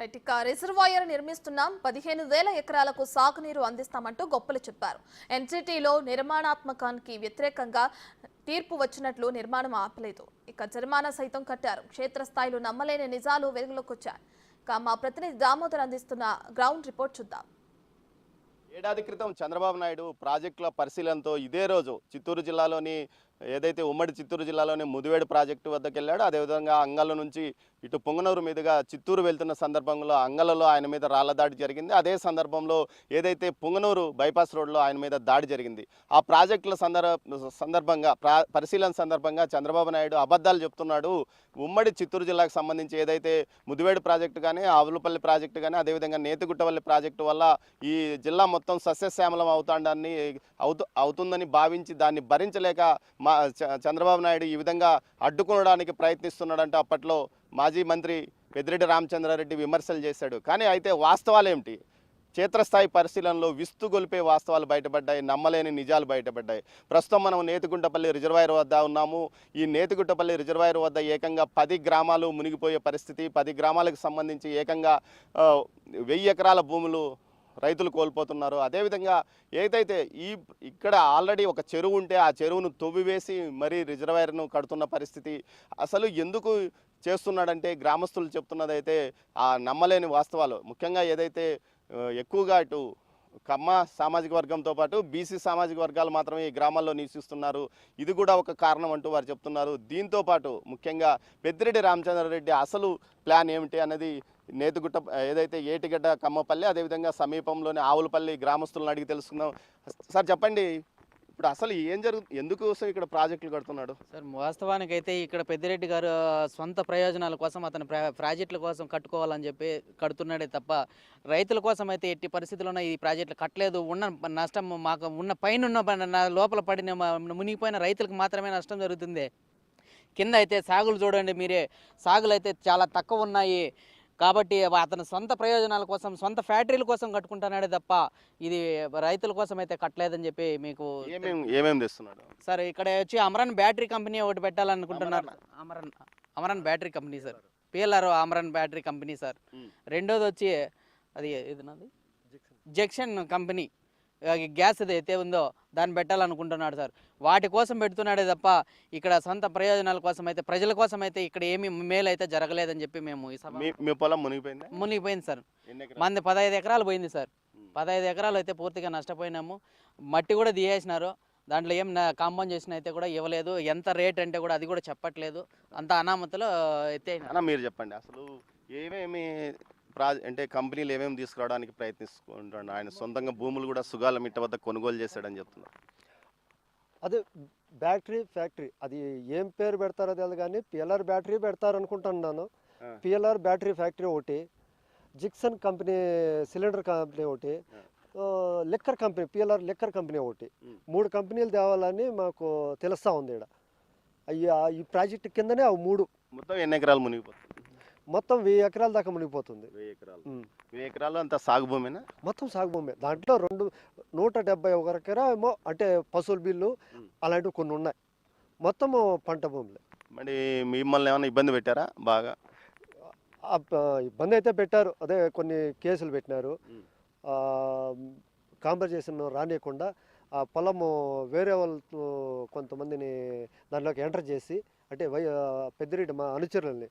Right ఇక reservoir నిర్మిస్తున్నాం 15,000 ఎకరాలకు సాగునీరు అందిస్తామంటూ గొప్పలు చెప్పారు. ఎన్జిటిలో నిర్మాణాత్మకానికి వ్యతిరేకంగా తీర్పు వచ్చినట్లు నిర్మాణం ఆపలేదు. ఇక జరిమానా సైతం కట్టారు. క్షేత్రస్థాయిలో నమ్మలేని నిజాలు వెలుగులోకి వచ్చాయి. ఇక మా ప్రతినిధి దామోదర్ అందిస్తున్న గ్రౌండ్ రిపోర్ట్ చూద్దాం. ఏడాది క్రితం చంద్రబాబు నాయుడు ప్రాజెక్టుల పరిశీలనతో ఇదే రోజు చిత్తూరు జిల్లాలోని ఏదైతే ఉమ్మడి చిత్తూరు జిల్లాలోని ముదివేడు ప్రాజెక్టు వద్దకు వెళ్ళాడు. అదేవిధంగా అంగళ్ళ నుంచి ఇటు పొంగనూరు మీదుగా చిత్తూరు వెళ్తున్న సందర్భంలో అంగళ్ళలో ఆయన మీద రాళ్ల దాడి జరిగింది. అదే సందర్భంలో ఏదైతే పొంగనూరు బైపాస్ రోడ్లో ఆయన మీద దాడి జరిగింది. ఆ ప్రాజెక్టుల సందర్భంగా పరిశీలన సందర్భంగా చంద్రబాబు నాయుడు అబద్ధాలు చెప్తున్నాడు. ఉమ్మడి చిత్తూరు జిల్లాకు సంబంధించి ఏదైతే ముదివేడు ప్రాజెక్టు కానీ ఆవులపల్లి ప్రాజెక్టు కానీ అదేవిధంగా నేతిగుట్టవల్లి ప్రాజెక్టు వల్ల ఈ జిల్లా మొత్తం సస్యశ్యామలం అవుతుందని భావించి దాన్ని భరించలేక చంద్రబాబు నాయుడు ఈ విధంగా అడ్డుకోవడానికి ప్రయత్నిస్తున్నాడంటే అప్పట్లో మాజీ మంత్రి పెద్దిరెడ్డి రామచంద్రారెడ్డి విమర్శలు చేశాడు. కానీ అయితే వాస్తవాలు ఏమిటి? క్షేత్రస్థాయి పరిశీలనలో విస్తుగొలిపే వాస్తవాలు బయటపడ్డాయి, నమ్మలేని నిజాలు బయటపడ్డాయి. ప్రస్తుతం మనం నేతిగుంటపల్లి రిజర్వాయర్ వద్ద ఉన్నాము. ఈ నేతిగుంటపల్లి రిజర్వాయర్ వద్ద ఏకంగా 10 గ్రామాలు మునిగిపోయే పరిస్థితి. 10 గ్రామాలకు సంబంధించి ఏకంగా 1000 ఎకరాల భూములు రైతులు కోల్పోతున్నారు. అదేవిధంగా ఏదైతే ఇక్కడ ఆల్రెడీ ఒక చెరువు ఉంటే ఆ చెరువును తవ్వివేసి మరీ రిజర్వాయర్ను కడుతున్న పరిస్థితి. అసలు ఎందుకు చేస్తున్నాడంటే గ్రామస్తులు చెప్తున్నదైతే ఆ నమ్మలేని వాస్తవాలు. ముఖ్యంగా ఏదైతే ఎక్కువగా ఇటు కమ్మ సామాజిక వర్గంతో పాటు బీసీ సామాజిక వర్గాలు మాత్రమే ఈ గ్రామాల్లో నివసిస్తున్నారు. ఇది కూడా ఒక కారణం అంటూ వారు చెప్తున్నారు. దీంతో పాటు ముఖ్యంగా పెద్దిరెడ్డి రామచంద్రారెడ్డి అసలు ప్లాన్ ఏమిటి అన్నది నేతిగుట్ట ఏదైతే ఏటిగడ్డ కమ్మపల్లి అదేవిధంగా సమీపంలోని ఆవులపల్లి గ్రామస్తులను అడిగి తెలుసుకుందాం. సార్ చెప్పండి, ఇప్పుడు అసలు ఏం ఎందుకోసం ఇక్కడ ప్రాజెక్టులు కడుతున్నాడు? సార్ వాస్తవానికి అయితే ఇక్కడ పెద్దిరెడ్డి గారు సొంత ప్రయోజనాల కోసం అతను ప్రాజెక్టుల కోసం కట్టుకోవాలని చెప్పి కడుతున్నాడే తప్ప రైతుల కోసం అయితే ఎట్టి పరిస్థితుల్లోనే ఈ ప్రాజెక్టులు కట్టలేదు. ఉన్న నష్టం మాకు ఉన్న పైన లోపల పడిన మునిగిపోయిన రైతులకు మాత్రమే నష్టం జరుగుతుంది. కింద అయితే సాగులు చూడండి మీరే, సాగులు అయితే చాలా తక్కువ ఉన్నాయి. కాబట్టి అతను సొంత ప్రయోజనాల కోసం సొంత ఫ్యాక్టరీల కోసం కట్టుకుంటున్నాడే తప్ప ఇది రైతుల కోసం అయితే కట్టలేదని చెప్పి మీకు ఏమేమి తెస్తున్నాడు సార్. ఇక్కడ వచ్చి అమరన్ బ్యాటరీ కంపెనీ ఒకటి పెట్టాలనుకుంటున్నారు. Amaron battery company sir, PLR Amaron battery company sir. రెండోది వచ్చి అది ఏదన్నది జెక్షన్ కంపెనీ గ్యాస్ అయితే ఉందో దాన్ని పెట్టాలనుకుంటున్నాడు సార్. వాటి కోసం పెడుతున్నాడే తప్ప ఇక్కడ సొంత ప్రయోజనాల కోసం అయితే ప్రజల కోసం అయితే ఇక్కడ ఏమి మేలు అయితే జరగలేదని చెప్పి మేము ఈ మీ పొలం మునిగిపోయింది సార్. మంది 15 ఎకరాలు పోయింది సార్. 15 ఎకరాలు అయితే పూర్తిగా నష్టపోయినాము. మట్టి కూడా తీయేసినారు. దాంట్లో ఏం కాంపౌండ్ చేసిన అయితే కూడా ఇవ్వలేదు. ఎంత రేట్ అంటే కూడా అది కూడా చెప్పట్లేదు. అంత అనామతలో అయితే మీరు చెప్పండి అసలు ఏమేమి అంటే కంపెనీలు ఏమేమి తీసుకురావడానికి ప్రయత్నిస్తుంటాడు? ఆయన సొంతంగా భూములు కూడా సుగాల మిట్ట వద్ద కొనుగోలు చేశాడని చెప్తున్నారు. అదే బ్యాటరీ ఫ్యాక్టరీ అది ఏం పేరు పెడతారో తెలియదు కానీ పిఎల్ఆర్ బ్యాటరీ పెడతారు అనుకుంటున్నాను. పిఎల్ఆర్ బ్యాటరీ ఫ్యాక్టరీ ఒకటి, జిక్సన్ కంపెనీ సిలిండర్ కంపెనీ ఒకటి, liquor company PLR liquor company ఒకటి, 3 కంపెనీలు తేవాలని మాకు తెలుస్తూ ఉంది. ఇక్కడ అయ్యా ఈ ప్రాజెక్టు కిందనే అవి 3. మొత్తం ఎన్ని ఎకరాలు మునిగిపోతుంది? మొత్తం 1000 ఎకరాల దాకా మునిగిపోతుంది. 1000 ఎకరాలు అంతా సాగు భూమేనా? మొత్తం సాగు భూమి. దాంట్లో 171 ఎకరా ఏమో అంటే పశువుల బిల్లు అలాంటివి కొన్ని ఉన్నాయి. మొత్తము పంట భూములే. మరి మిమ్మల్ని ఏమైనా ఇబ్బంది పెట్టారా? బాగా ఇబ్బంది అయితే పెట్టారు. అదే కొన్ని కేసులు పెట్టినారు. కాంపన్సేషన్ రానియకుండా ఆ పొలము వేరే వాళ్ళతో కొంతమందిని దాంట్లోకి ఎంటర్ చేసి అంటే పెద్దిరెడ్డి మా అనుచరులని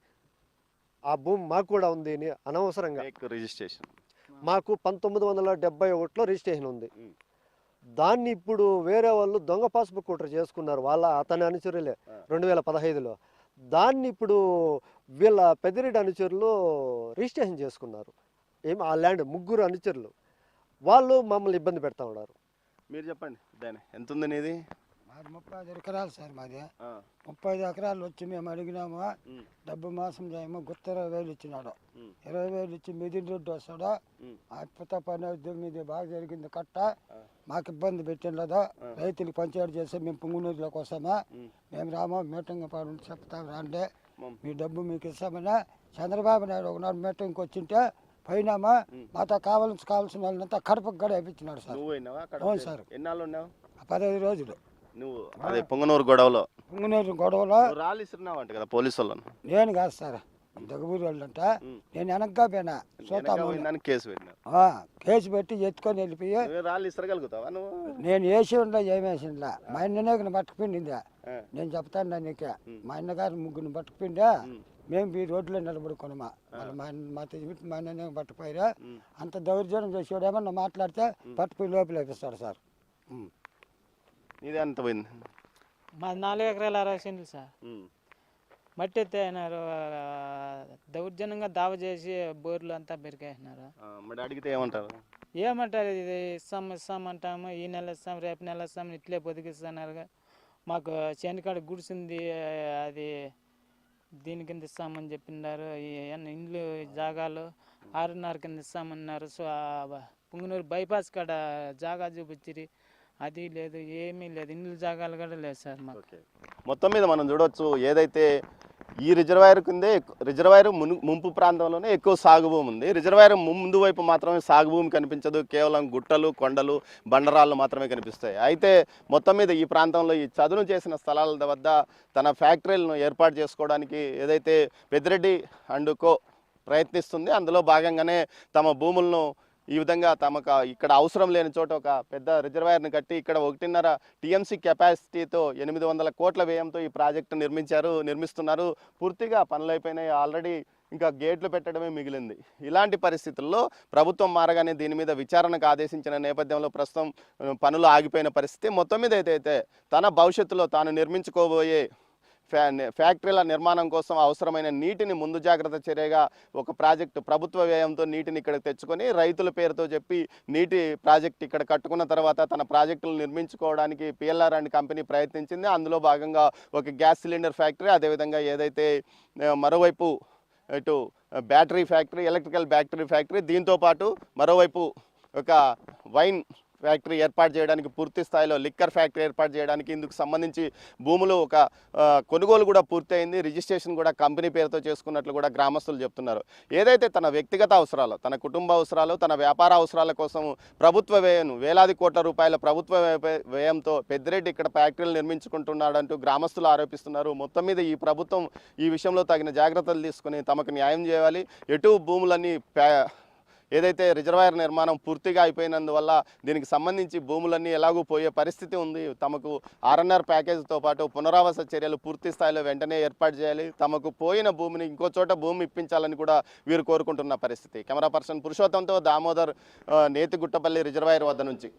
ఆ భూమి మాకు కూడా ఉంది అని అనవసరంగా రిజిస్ట్రేషన్ మాకు 1971లో రిజిస్ట్రేషన్ ఉంది. దాన్ని ఇప్పుడు వేరే వాళ్ళు దొంగ పాస్బుక్ ఒకటి చేసుకున్నారు. అతని అనుచరులే 2015లో. దాన్ని ఇప్పుడు వీళ్ళ పెద్దిరెడ్డి అనుచరులు రిజిస్ట్రేషన్ చేసుకున్నారు. ఆ ల్యాండ్ 3 అనుచరులు వాళ్ళు మమ్మల్ని ఇబ్బంది పెడతా ఉన్నారు. మీరు చెప్పండి దాని ఎంత ఉంది నీది? 35 ఎకరాలు సార్ మాది. 35 ఎకరాలు వచ్చి మేము అడిగినాము. డబ్బు మోసం చేయము. గుర్తు 20,000 ఇచ్చినాడు. 20,000 ఇచ్చి మిదిన్ రోడ్డు వస్తాడు. అద్భుత పని మీద బాగా జరిగింది కట్ట. మాకు ఇబ్బంది పెట్టినదో రైతులకు పంచాయతీ చేస్తే మేము పొంగునూరులోకి వస్తామా, మేము రామో మీటింగ్ పాడు చెప్తాం రండి, మీ డబ్బు మీకు ఇస్తామని చంద్రబాబు నాయుడు ఒకనాడు మీటింగ్కి వచ్చింటే పోయినామా. మాతో కావాల్సిన వాళ్ళంతా కడపకు గడ వేయించినాడు సార్. అవును సార్. 15 రోజులు. నువ్వు అదే పొంగనూరు గొడవలో రాళ్ళు ఇస్తున్నావు అంటే కదా పోలీసు వాళ్ళను? నేను కాదు సార్, దగ్గూరు వాళ్ళంట నేను వెనక్గా పోయినా చూద్దాము పోయిందని కేసు పెట్టినా కేసు పెట్టి ఎత్తుకొని వెళ్ళిపోయి నువ్వు రాళ్ళు ఇసరగలుగుతావా నువ్వు నేను వేసి ఉండా ఏమేసిందా మా అన్ననే పట్టుకుపోయిందా నేను చెప్తాను నీకే మా అన్నగారు ముగ్గురిని పట్టుకుపోయిందా మేము ఈ రోడ్లో నిలబడుకున్నామా మాతో మా అన్ననే పట్టుకుపోయారా అంత దౌర్జన్యం చేసేవాడు ఏమన్నా మాట్లాడితే పట్టుకుపోయి లోపల వేపిస్తాడు సార్. ఇది ఎంత పోయింది? మా 4 ఎకరాల 60 సెంట్లు సార్. మట్టి ఎత్తేసినారు, దౌర్జన్యంగా దావ చేసి బోర్లు అంతా పెరికేసినారు. మరి అడిగితే ఏమంటారు? ఏమంటారు, ఇది ఇస్తామంటాము, ఈ నెల ఇస్తాం, రేపు నెల ఇస్తాం, ఇట్లే పొదిగిస్తున్నారు. మాకు చేనికాడ గుడిసింది, అది దీని కింద ఇస్తామని చెప్పినారు. ఇండ్లు జాగాలు 6.5 కింద ఇస్తామన్నారు. సో పుంగనూరు బైపాస్ కాడ జాగా చూపించిరి, అది లేదు, ఏమీ లేదు, ఇండ్ల జాగాలు కూడా లేదు సార్ మాకు. మొత్తం మీద మనం చూడవచ్చు, ఏదైతే ఈ రిజర్వాయర్ కిందే రిజర్వాయర్ ముంపు ప్రాంతంలోనే ఎక్కువ సాగు భూమి ఉంది. రిజర్వాయర్ ముందు వైపు మాత్రమే సాగు భూమి కనిపించదు, కేవలం గుట్టలు, కొండలు, బండరాళ్ళు మాత్రమే కనిపిస్తాయి. అయితే మొత్తం మీద ఈ ప్రాంతంలో ఈ చదును చేసిన స్థలాల వద్ద తన ఫ్యాక్టరీలను ఏర్పాటు చేసుకోవడానికి ఏదైతే పెద్దిరెడ్డి అండ్ కో ప్రయత్నిస్తుంది, అందులో భాగంగానే తమ భూములను ఈ విధంగా తమకు ఇక్కడ అవసరం లేని చోట ఒక పెద్ద రిజర్వాయర్ని కట్టి ఇక్కడ 1.5 టీఎంసీ కెపాసిటీతో 800 కోట్ల వ్యయంతో ఈ ప్రాజెక్టు నిర్మిస్తున్నారు. పూర్తిగా పనులు అయిపోయినాయి, ఆల్రెడీ ఇంకా గేట్లు పెట్టడమే మిగిలింది. ఇలాంటి పరిస్థితుల్లో ప్రభుత్వం మారగానే దీని మీద విచారణకు ఆదేశించిన నేపథ్యంలో ప్రస్తుతం పనులు ఆగిపోయిన పరిస్థితి. మొత్తం మీద అయితే తన భవిష్యత్తులో తాను నిర్మించుకోబోయే ఫ్యాక్టరీల నిర్మాణం కోసం అవసరమైన నీటిని ముందు జాగ్రత్త చర్యగా ఒక ప్రాజెక్టు ప్రభుత్వ వ్యయంతో నీటిని ఇక్కడ తెచ్చుకొని రైతుల పేరుతో చెప్పి నీటి ప్రాజెక్ట్ ఇక్కడ కట్టుకున్న తర్వాత తన ప్రాజెక్టులు నిర్మించుకోవడానికి పిఎల్ఆర్ అండ్ కంపెనీ ప్రయత్నించింది. అందులో భాగంగా ఒక గ్యాస్ సిలిండర్ ఫ్యాక్టరీ, అదేవిధంగా ఏదైతే మరోవైపు ఇటు battery factory, electrical battery factory, దీంతోపాటు మరోవైపు ఒక వైన్ ఫ్యాక్టరీ ఏర్పాటు చేయడానికి, పూర్తి స్థాయిలో లిక్కర్ ఫ్యాక్టరీ ఏర్పాటు చేయడానికి ఇందుకు సంబంధించి భూములు ఒక కొనుగోలు కూడా పూర్తయింది. రిజిస్ట్రేషన్ కూడా కంపెనీ పేరుతో చేసుకున్నట్లు కూడా గ్రామస్తులు చెప్తున్నారు. ఏదైతే తన వ్యక్తిగత అవసరాలు, తన కుటుంబ అవసరాలు, తన వ్యాపార అవసరాల కోసం ప్రభుత్వ వ్యయం వేలాది కోట్ల రూపాయల ప్రభుత్వ వ్యయంతో పెద్దిరెడ్డి ఇక్కడ ఫ్యాక్టరీలు నిర్మించుకుంటున్నాడంటూ గ్రామస్తులు ఆరోపిస్తున్నారు. మొత్తం మీద ఈ ప్రభుత్వం ఈ విషయంలో తగిన జాగ్రత్తలు తీసుకుని తమకు న్యాయం చేయాలి. ఎటు భూములన్నీ ఏదైతే రిజర్వాయర్ నిర్మాణం పూర్తిగా అయిపోయినందువల్ల దీనికి సంబంధించి భూములన్నీ ఎలాగూ పోయే పరిస్థితి ఉంది. తమకు ఆర్ఎన్ఆర్ ప్యాకేజీతో పాటు పునరావాస చర్యలు పూర్తి స్థాయిలో వెంటనే ఏర్పాటు చేయాలి. తమకు పోయిన భూమిని ఇంకో చోట భూమి ఇప్పించాలని కూడా వీరు కోరుకుంటున్న పరిస్థితి. కెమెరా పర్సన్ పురుషోత్తంతో దామోదర్, నేతిగుట్టపల్లి రిజర్వాయర్ వద్ద నుంచి.